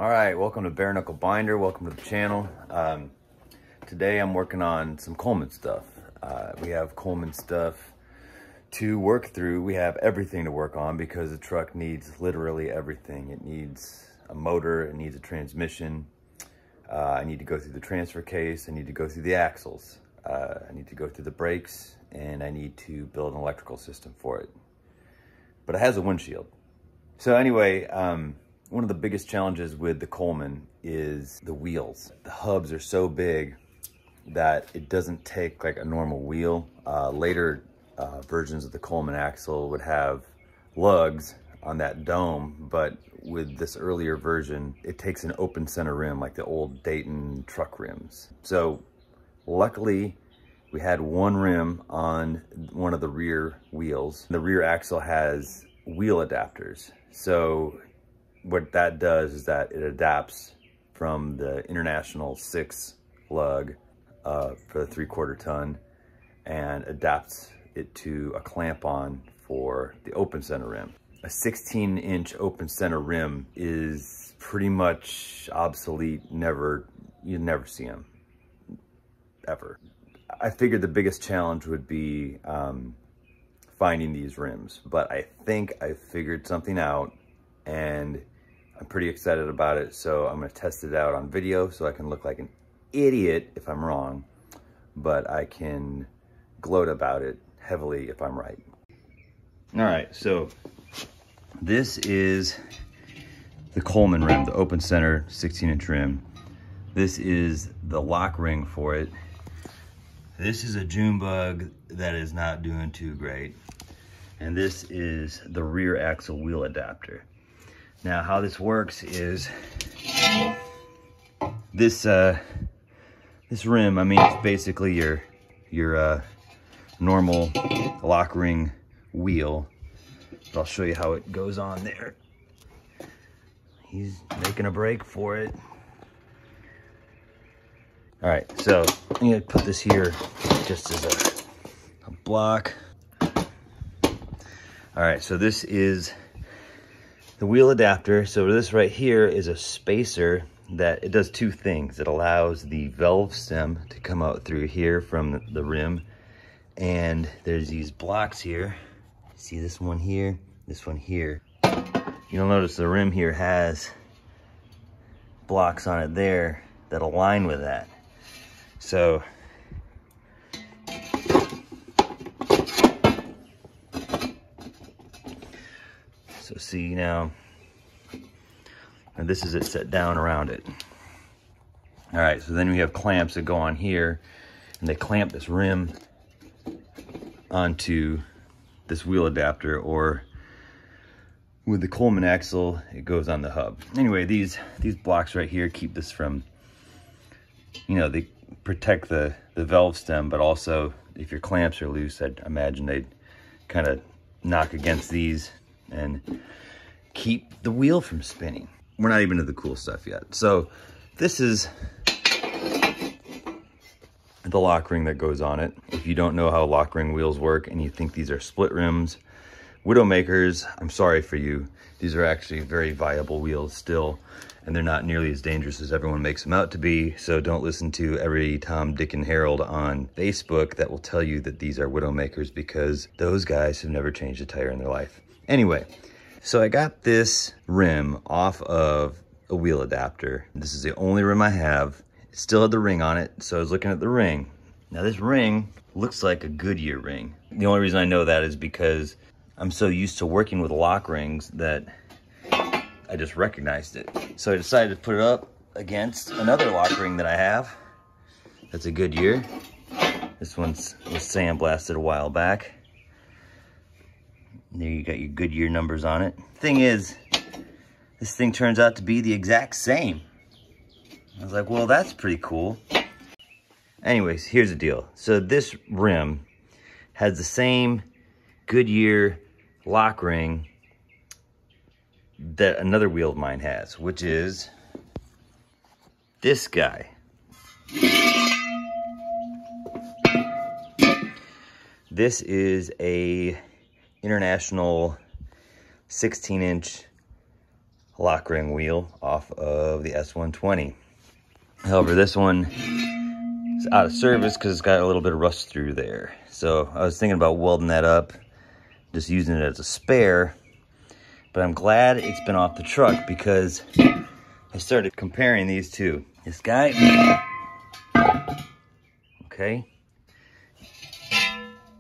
All right, welcome to Bare Knuckle Binder. Welcome to the channel. Today I'm working on some Coleman stuff. We have Coleman stuff to work through. We have everything to work on because the truck needs literally everything. It needs a motor, it needs a transmission. I need to go through the transfer case. I need to go through the axles. I need to go through the brakes, and I need to build an electrical system for it. But it has a windshield. So anyway, one of the biggest challenges with the Coleman is the wheels. The hubs are so big that it doesn't take like a normal wheel. Later versions of the Coleman axle would have lugs on that dome, but with this earlier version, it takes an open center rim like the old Dayton truck rims. So luckily, we had one rim on one of the rear wheels. The rear axle has wheel adapters. So what that does is that it adapts from the International 6 lug for the 3/4 ton and adapts it to a clamp-on for the open center rim. A 16-inch open center rim is pretty much obsolete. You never see them, ever. I figured the biggest challenge would be finding these rims, but I think I figured something out, and I'm pretty excited about it. So I'm gonna test it out on video so I can look like an idiot if I'm wrong, but I can gloat about it heavily if I'm right. All right, so this is the Coleman rim, the open center 16-inch rim. This is the lock ring for it. This is a June bug that is not doing too great. And this is the rear axle wheel adapter. Now, how this works is this rim, I mean, it's basically your normal lock ring wheel. But I'll show you how it goes on there. He's making a break for it. All right, so I'm gonna put this here just as a block. All right, so this is the wheel adapter. So this right here is a spacer that it does two things. It allows the valve stem to come out through here from the rim. And there's these blocks here. See this one here, this one here. You'll notice the rim here has blocks on it there that align with that. So see now, and this is it set down around it. All right, so then we have clamps that go on here, and they clamp this rim onto this wheel adapter, or with the Coleman axle, it goes on the hub. Anyway, these blocks right here keep this from, you know, they protect the valve stem, but also if your clamps are loose, I'd imagine they'd kind of knock against these and keep the wheel from spinning. We're not even to the cool stuff yet. So this is the lock ring that goes on it. If you don't know how lock ring wheels work and you think these are split rims, Widowmakers, I'm sorry for you. These are actually very viable wheels still, and they're not nearly as dangerous as everyone makes them out to be. So don't listen to every Tom, Dick, and Harold on Facebook that will tell you that these are Widowmakers, because those guys have never changed a tire in their life. Anyway, so I got this rim off of a wheel adapter. This is the only rim I have. It still had the ring on it, so I was looking at the ring. Now this ring looks like a Goodyear ring. The only reason I know that is because I'm so used to working with lock rings that I just recognized it. So I decided to put it up against another lock ring that I have. That's a Goodyear. This one's was sandblasted a while back. There you got your Goodyear numbers on it. Thing is, this thing turns out to be the exact same. I was like, well, that's pretty cool. Anyways, here's the deal. So this rim has the same Goodyear lock ring that another wheel of mine has, which is this guy. This is a International 16-inch lock ring wheel off of the S-120. However, this one is out of service because it's got a little bit of rust through there. So I was thinking about welding that up, just using it as a spare. But I'm glad it's been off the truck because I started comparing these two. This guy, okay.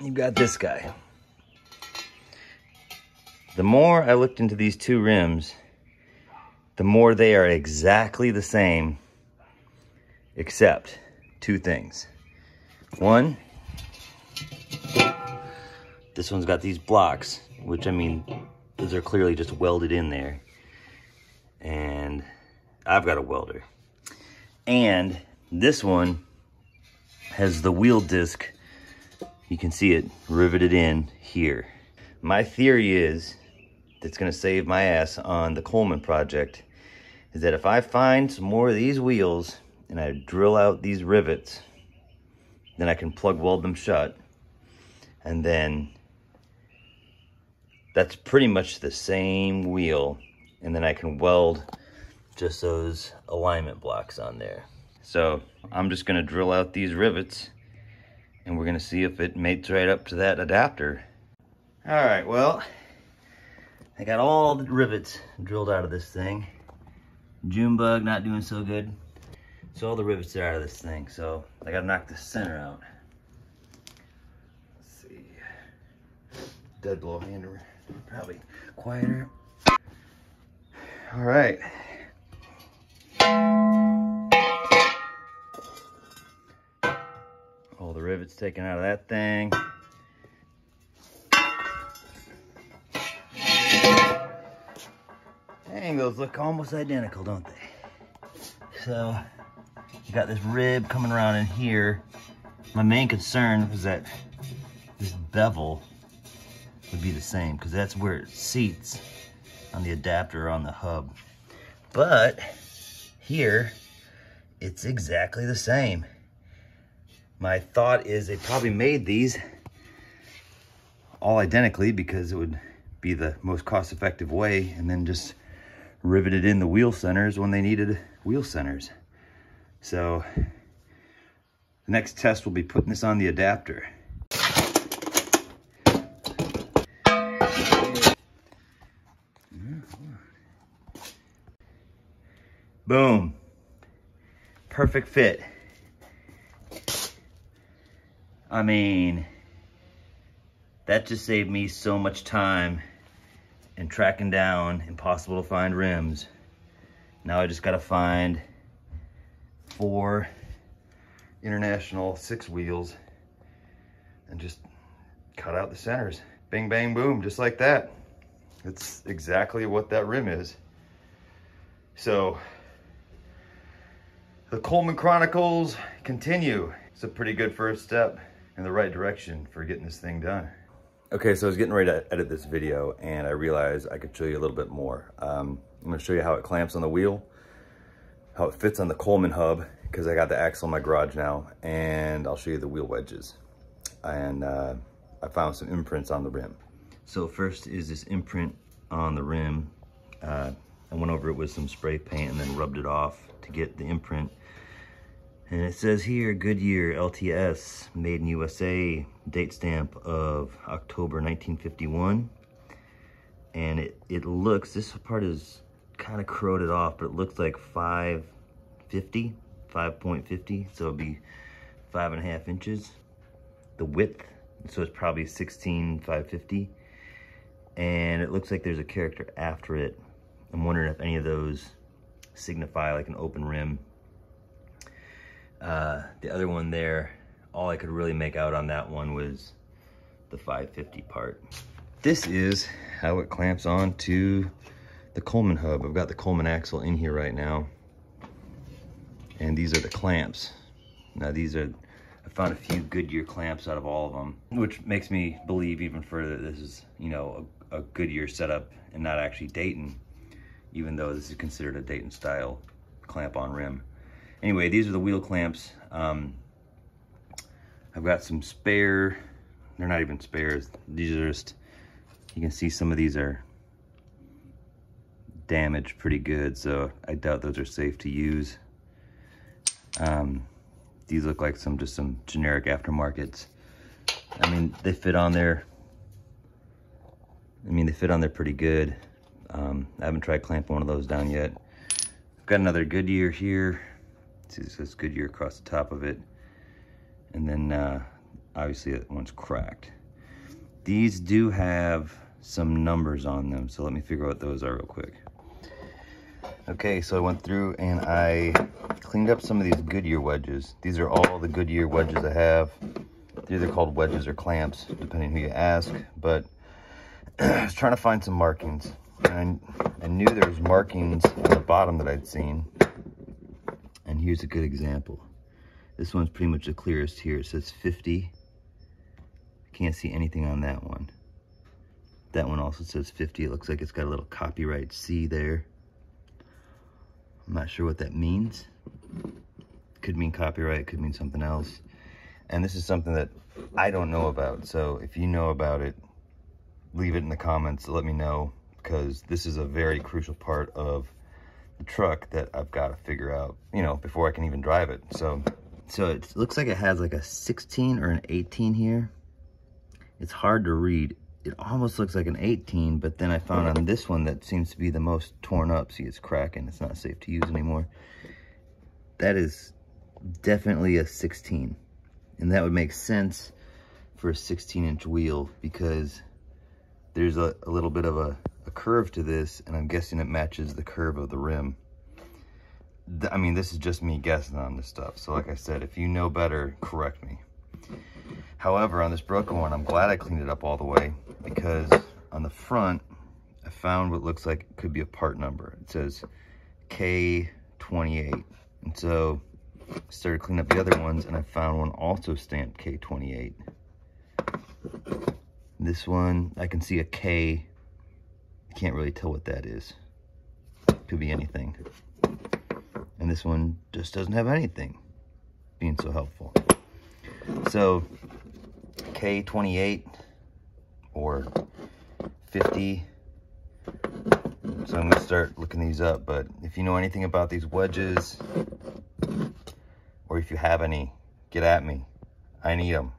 You got this guy. The more I looked into these two rims, the more they are exactly the same, except two things. One, this one's got these blocks, which I mean, those are clearly just welded in there. And I've got a welder. And this one has the wheel disc, you can see it riveted in here. My theory is, that's gonna save my ass on the Coleman project, is that if I find some more of these wheels and I drill out these rivets, then I can plug weld them shut, and then that's pretty much the same wheel, and then I can weld just those alignment blocks on there. So I'm just gonna drill out these rivets and we're gonna see if it mates right up to that adapter. All right, well, I got all the rivets drilled out of this thing. June bug not doing so good. So all the rivets are out of this thing. So I gotta knock the center out. Let's see. Dead blow hander, probably quieter. All right. All the rivets taken out of that thing. Dang, those look almost identical, don't they? So, you got this rib coming around in here. My main concern was that this bevel would be the same, because that's where it seats on the adapter on the hub. But here, it's exactly the same. My thought is they probably made these all identically because it would be the most cost-effective way, and then just riveted in the wheel centers when they needed wheel centers. So the next test will be putting this on the adapter. Boom. Perfect fit. I mean, that just saved me so much time in tracking down impossible to find rims. Now I just gotta find 4 International 6 wheels and just cut out the centers. Bing, bang, boom, just like that. It's exactly what that rim is. So, the Coleman Chronicles continue. It's a pretty good first step in the right direction for getting this thing done. Okay, so I was getting ready to edit this video and I realized I could show you a little bit more. I'm gonna show you how it clamps on the wheel, how it fits on the Coleman hub, because I got the axle in my garage now, and I'll show you the wheel wedges. And I found some imprints on the rim. So first is this imprint on the rim. I went over it with some spray paint and then rubbed it off to get the imprint. And it says here, Goodyear LTS, made in USA, date stamp of October 1951. And it looks, this part is kind of corroded off, but it looks like 5.50, so it'll be 5.5 inches. The width, so it's probably 16.550. And it looks like there's a character after it. I'm wondering if any of those signify like an open rim. The other one there, all I could really make out on that one was the 550 part. This is how it clamps on to the Coleman hub. I've got the Coleman axle in here right now, and these are the clamps. Now these are, I found a few Goodyear clamps out of all of them, which makes me believe even further this is, you know, a Goodyear setup and not actually Dayton, even though this is considered a Dayton style clamp on rim. Anyway, these are the wheel clamps. I've got some spare, they're not even spares. These are just, you can see some of these are damaged pretty good, so I doubt those are safe to use. These look like just some generic aftermarkets. I mean, they fit on there. They fit on there pretty good. I haven't tried clamping one of those down yet. I've got another Goodyear here. See, it says Goodyear across the top of it. And then obviously that one's cracked. These do have some numbers on them, so let me figure out what those are real quick. Okay, so I went through and I cleaned up some of these Goodyear wedges. These are all the Goodyear wedges I have. They're either called wedges or clamps, depending who you ask. But I was trying to find some markings. And I knew there was markings on the bottom that I'd seen. And here's a good example. This one's pretty much the clearest here. It says 50. I can't see anything on that one. That one also says 50. It looks like it's got a little copyright C there. I'm not sure what that means. Could mean copyright, could mean something else. And this is something that I don't know about. So if you know about it, leave it in the comments. Let me know, because this is a very crucial part of the truck that I've got to figure out, you know, before I can even drive it. So it looks like it has like a 16 or an 18 here. It's hard to read. It almost looks like an 18, but then I found on this one that seems to be the most torn up. See, it's cracking. It's not safe to use anymore. That is definitely a 16. And that would make sense for a 16-inch wheel, because there's a little bit of a curve to this, and I'm guessing it matches the curve of the rim. I mean, this is just me guessing on this stuff. So like I said, if you know better, correct me. However, on this broken one, I'm glad I cleaned it up all the way, because on the front, I found what looks like it could be a part number. It says K28. And so I started cleaning up the other ones, and I found one also stamped K28. This one, I can see a K. I can't really tell what that is. Could be anything. And this one just doesn't have anything, being so helpful. So K28 or 50. So I'm gonna start looking these up, but if you know anything about these wedges, or if you have any, get at me. I need them.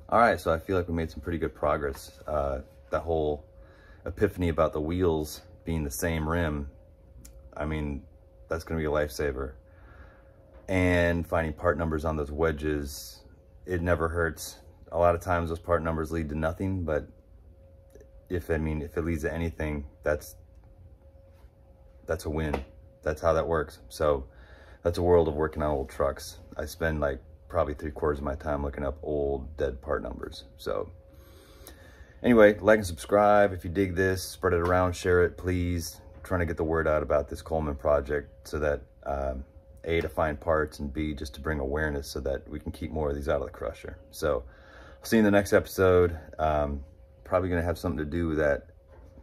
All right, so I feel like we made some pretty good progress. That whole epiphany about the wheels being the same rim, I mean, that's gonna be a lifesaver. And finding part numbers on those wedges, it never hurts. A lot of times those part numbers lead to nothing, but if it leads to anything, that's a win. That's how that works. So that's a world of working on old trucks. I spend like probably 3/4 of my time looking up old dead part numbers. So anyway, like and subscribe if you dig this, spread it around, share it, please. I'm trying to get the word out about this Coleman project, so that A, to find parts, and B, just to bring awareness so that we can keep more of these out of the crusher. So I'll see you in the next episode. Probably gonna have something to do with that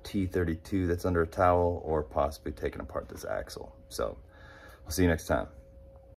T32 that's under a towel, or possibly taking apart this axle. So I'll see you next time.